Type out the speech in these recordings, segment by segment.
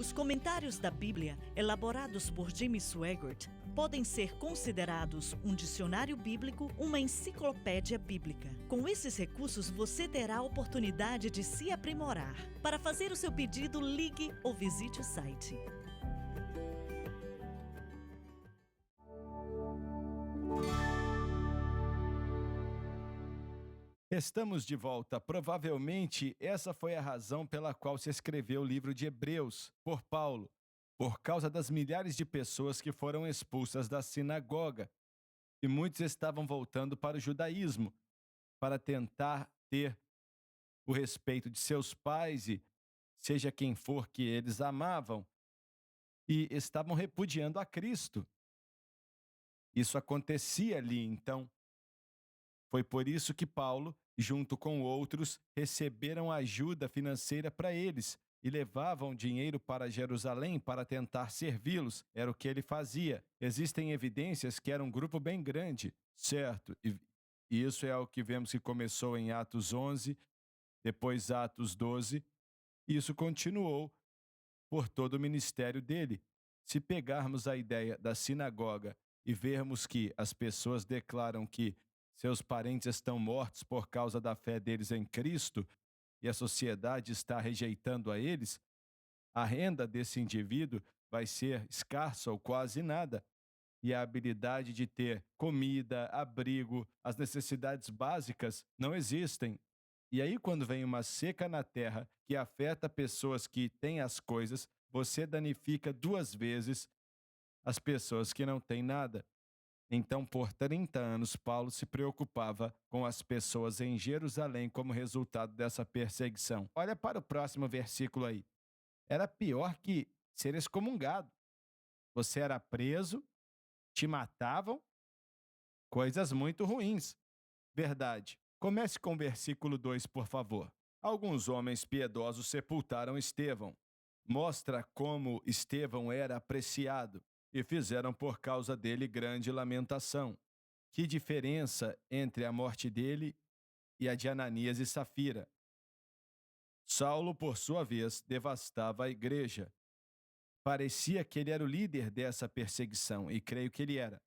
Os comentários da Bíblia, elaborados por Jimmy Swaggart, podem ser considerados um dicionário bíblico, uma enciclopédia bíblica. Com esses recursos, você terá a oportunidade de se aprimorar. Para fazer o seu pedido, ligue ou visite o site. Estamos de volta. Provavelmente essa foi a razão pela qual se escreveu o livro de Hebreus, por Paulo, por causa das milhares de pessoas que foram expulsas da sinagoga. E muitos estavam voltando para o judaísmo, para tentar ter o respeito de seus pais e seja quem for que eles amavam, e estavam repudiando a Cristo. Isso acontecia ali, então. Foi por isso que Paulo, junto com outros, receberam ajuda financeira para eles e levavam dinheiro para Jerusalém para tentar servi-los. Era o que ele fazia. Existem evidências que era um grupo bem grande, certo? E isso é o que vemos que começou em Atos 11, depois Atos 12, e isso continuou por todo o ministério dele. Se pegarmos a ideia da sinagoga e vermos que as pessoas declaram que seus parentes estão mortos por causa da fé deles em Cristo e a sociedade está rejeitando a eles, a renda desse indivíduo vai ser escassa ou quase nada. E a habilidade de ter comida, abrigo, as necessidades básicas não existem. E aí, quando vem uma seca na terra que afeta pessoas que têm as coisas, você danifica duas vezes as pessoas que não têm nada. Então, por 30 anos, Paulo se preocupava com as pessoas em Jerusalém como resultado dessa perseguição. Olha para o próximo versículo aí. Era pior que ser excomungado. Você era preso, te matavam, coisas muito ruins. Verdade. Comece com o versículo 2, por favor. Alguns homens piedosos sepultaram Estevão. Mostra como Estevão era apreciado e fizeram por causa dele grande lamentação. Que diferença entre a morte dele e a de Ananias e Safira. Saulo, por sua vez, devastava a igreja. Parecia que ele era o líder dessa perseguição, e creio que ele era.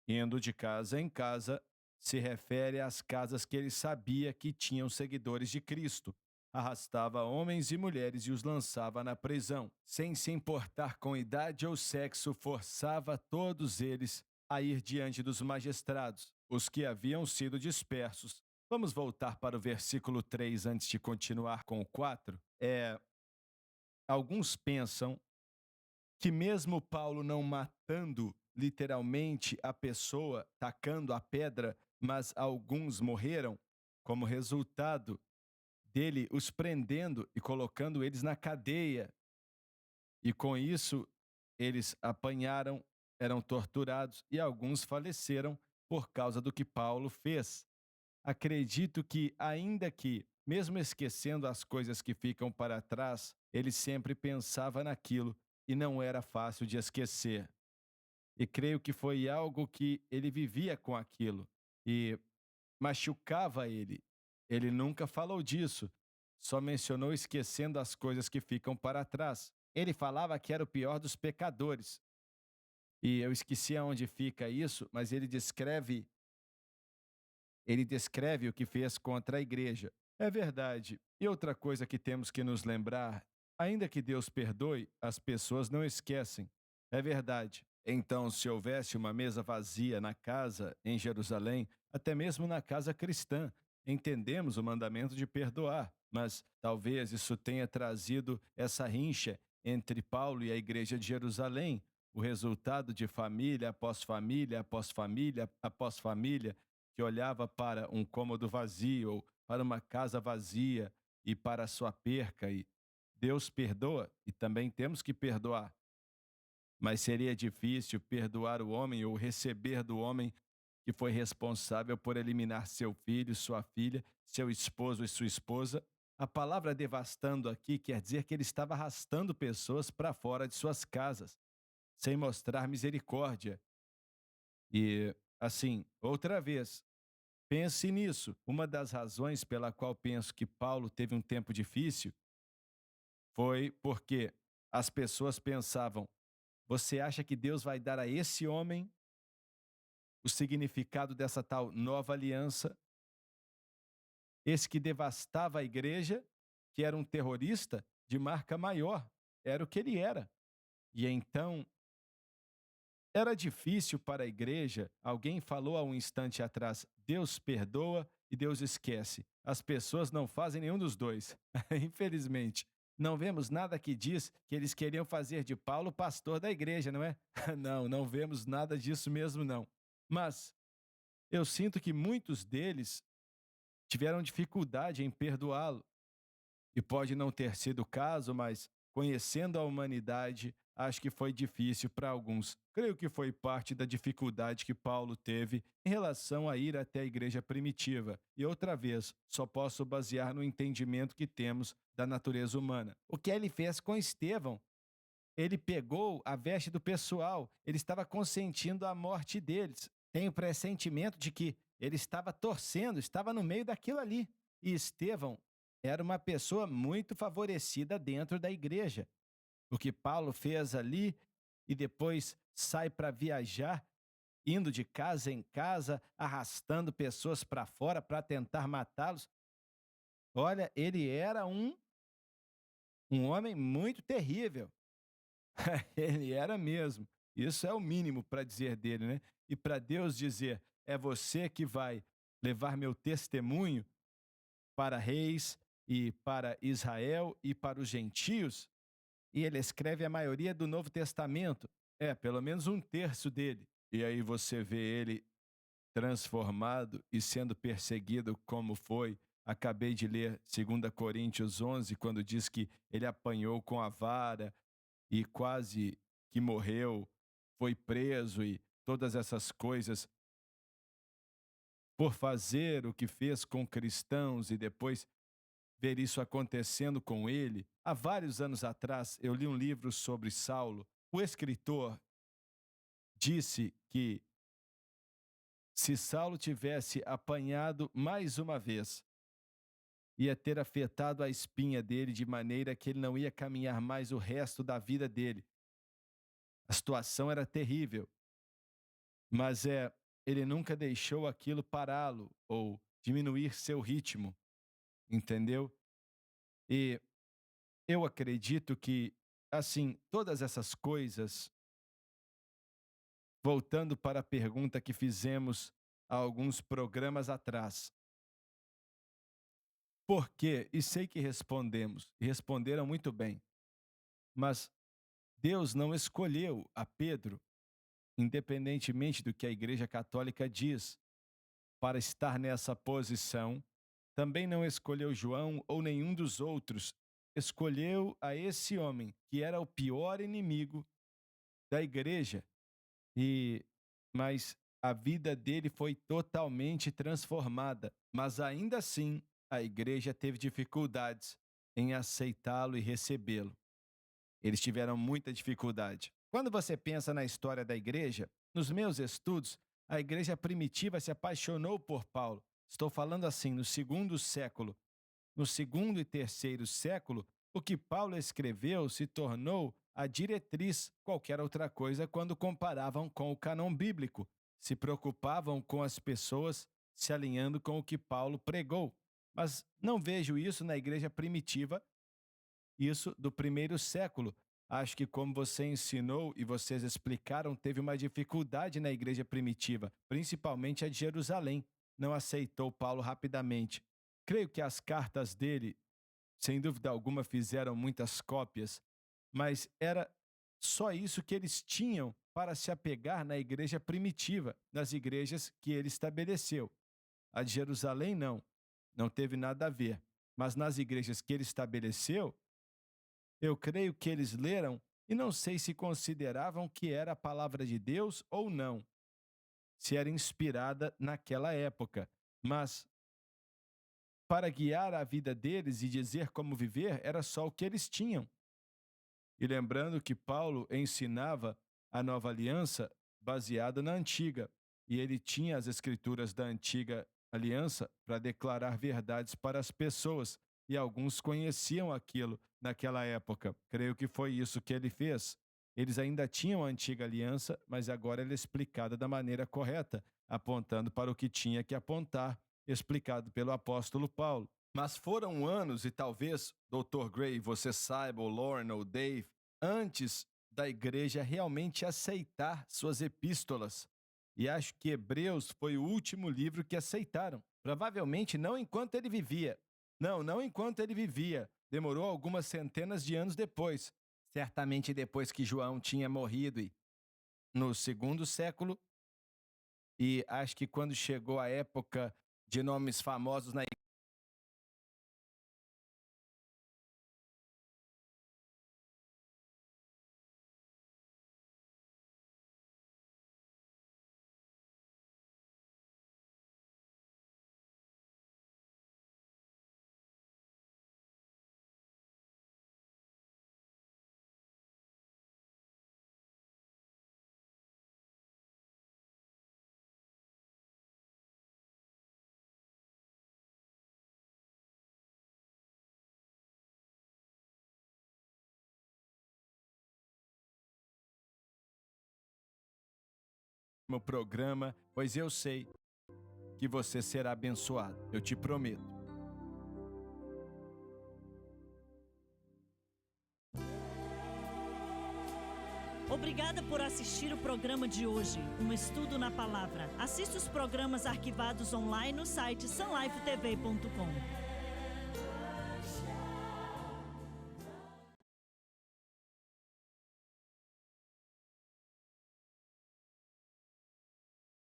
Indo de casa em casa, se refere às casas que ele sabia que tinham seguidores de Cristo. Arrastava homens e mulheres e os lançava na prisão. Sem se importar com idade ou sexo, forçava todos eles a ir diante dos magistrados, os que haviam sido dispersos. Vamos voltar para o versículo 3 antes de continuar com o 4. Alguns pensam que mesmo Paulo não matando literalmente a pessoa, tacando a pedra, mas alguns morreram como resultado dele os prendendo e colocando eles na cadeia. E com isso eles apanharam, eram torturados e alguns faleceram por causa do que Paulo fez. Acredito que, ainda que, mesmo esquecendo as coisas que ficam para trás, ele sempre pensava naquilo e não era fácil de esquecer. E creio que foi algo que ele vivia com aquilo e machucava ele. Ele nunca falou disso, só mencionou esquecendo as coisas que ficam para trás. Ele falava que era o pior dos pecadores. E eu esqueci aonde fica isso, mas ele descreve o que fez contra a igreja. É verdade. E outra coisa que temos que nos lembrar, ainda que Deus perdoe, as pessoas não esquecem. É verdade. Então, se houvesse uma mesa vazia na casa em Jerusalém, até mesmo na casa cristã, entendemos o mandamento de perdoar, mas talvez isso tenha trazido essa rincha entre Paulo e a igreja de Jerusalém, o resultado de família após família, após família, após família, que olhava para um cômodo vazio ou para uma casa vazia e para a sua perca. E Deus perdoa e também temos que perdoar. Mas seria difícil perdoar o homem ou receber do homem que foi responsável por eliminar seu filho, sua filha, seu esposo e sua esposa. A palavra devastando aqui quer dizer que ele estava arrastando pessoas para fora de suas casas, sem mostrar misericórdia. E, assim, outra vez, pense nisso. Uma das razões pela qual penso que Paulo teve um tempo difícil foi porque As pessoas pensavam: você acha que Deus vai dar a esse homem o significado dessa tal nova aliança? Esse que devastava a igreja, que era um terrorista de marca maior, era o que ele era. E então era difícil para a igreja. Alguém falou há um instante atrás: Deus perdoa e Deus esquece. As pessoas não fazem nenhum dos dois, infelizmente. Não vemos nada que diz que eles queriam fazer de Paulo pastor da igreja, não é? Não, não vemos nada disso mesmo, não. Mas eu sinto que muitos deles tiveram dificuldade em perdoá-lo. E pode não ter sido o caso, mas conhecendo a humanidade, acho que foi difícil para alguns. Creio que foi parte da dificuldade que Paulo teve em relação a ir até a igreja primitiva. E outra vez, só posso basear no entendimento que temos da natureza humana. O que ele fez com Estevão? Ele pegou a veste do pessoal, ele estava consentindo a morte deles. Tenho pressentimento de que ele estava torcendo, estava no meio daquilo ali. E Estevão era uma pessoa muito favorecida dentro da igreja. O que Paulo fez ali e depois sai para viajar, indo de casa em casa, arrastando pessoas para fora para tentar matá-los. Olha, ele era um homem muito terrível. Ele era mesmo. Isso é o mínimo para dizer dele, né? E para Deus dizer: é você que vai levar meu testemunho para reis e para Israel e para os gentios. E ele escreve a maioria do Novo Testamento, pelo menos um terço dele. E aí você vê ele transformado e sendo perseguido como foi. Acabei de ler 2 Coríntios 11, quando diz que ele apanhou com a vara e quase que morreu, foi preso e todas essas coisas por fazer o que fez com cristãos e depois ver isso acontecendo com ele. Há vários anos atrás, eu li um livro sobre Saulo. O escritor disse que se Saulo tivesse apanhado mais uma vez, ia ter afetado a espinha dele de maneira que ele não ia caminhar mais o resto da vida dele. A situação era terrível, mas ele nunca deixou aquilo pará-lo ou diminuir seu ritmo, entendeu? E eu acredito que, assim, todas essas coisas, voltando para a pergunta que fizemos há alguns programas atrás, por quê? E sei que respondemos, e responderam muito bem, mas Deus não escolheu a Pedro, independentemente do que a Igreja Católica diz, para estar nessa posição. Também não escolheu João ou nenhum dos outros. Escolheu a esse homem, que era o pior inimigo da igreja. Mas a vida dele foi totalmente transformada. Mas ainda assim, a igreja teve dificuldades em aceitá-lo e recebê-lo. Eles tiveram muita dificuldade. Quando você pensa na história da igreja, nos meus estudos, a igreja primitiva se apaixonou por Paulo. Estou falando assim, no segundo século. No segundo e terceiro século, o que Paulo escreveu se tornou a diretriz, qualquer outra coisa, quando comparavam com o cânon bíblico. Se preocupavam com as pessoas se alinhando com o que Paulo pregou. Mas não vejo isso na igreja primitiva, isso do primeiro século. Acho que, como você ensinou e vocês explicaram, teve uma dificuldade na igreja primitiva, principalmente a de Jerusalém. Não aceitou Paulo rapidamente. Creio que as cartas dele, sem dúvida alguma, fizeram muitas cópias, mas era só isso que eles tinham para se apegar na igreja primitiva, nas igrejas que ele estabeleceu. A de Jerusalém, não teve nada a ver. Mas nas igrejas que ele estabeleceu, eu creio que eles leram e não sei se consideravam que era a palavra de Deus ou não, se era inspirada naquela época. Mas para guiar a vida deles e dizer como viver, era só o que eles tinham. E lembrando que Paulo ensinava a nova aliança baseada na antiga, e ele tinha as escrituras da antiga aliança para declarar verdades para as pessoas. e alguns conheciam aquilo naquela época. Creio que foi isso que ele fez. Eles ainda tinham a antiga aliança, mas agora ela é explicada da maneira correta, apontando para o que tinha que apontar, explicado pelo apóstolo Paulo. Mas foram anos, e talvez, Dr. Gray, você saiba, ou Lauren, ou Dave, antes da igreja realmente aceitar suas epístolas. E acho que Hebreus foi o último livro que aceitaram. Provavelmente não enquanto ele vivia. Não enquanto ele vivia. Demorou algumas centenas de anos depois. Certamente depois que João tinha morrido no segundo século. E acho que quando chegou a época de nomes famosos na no programa, pois eu sei que você será abençoado. Eu te prometo. Obrigada por assistir o programa de hoje, um estudo na palavra. Assista os programas arquivados online no site sunlifetv.com.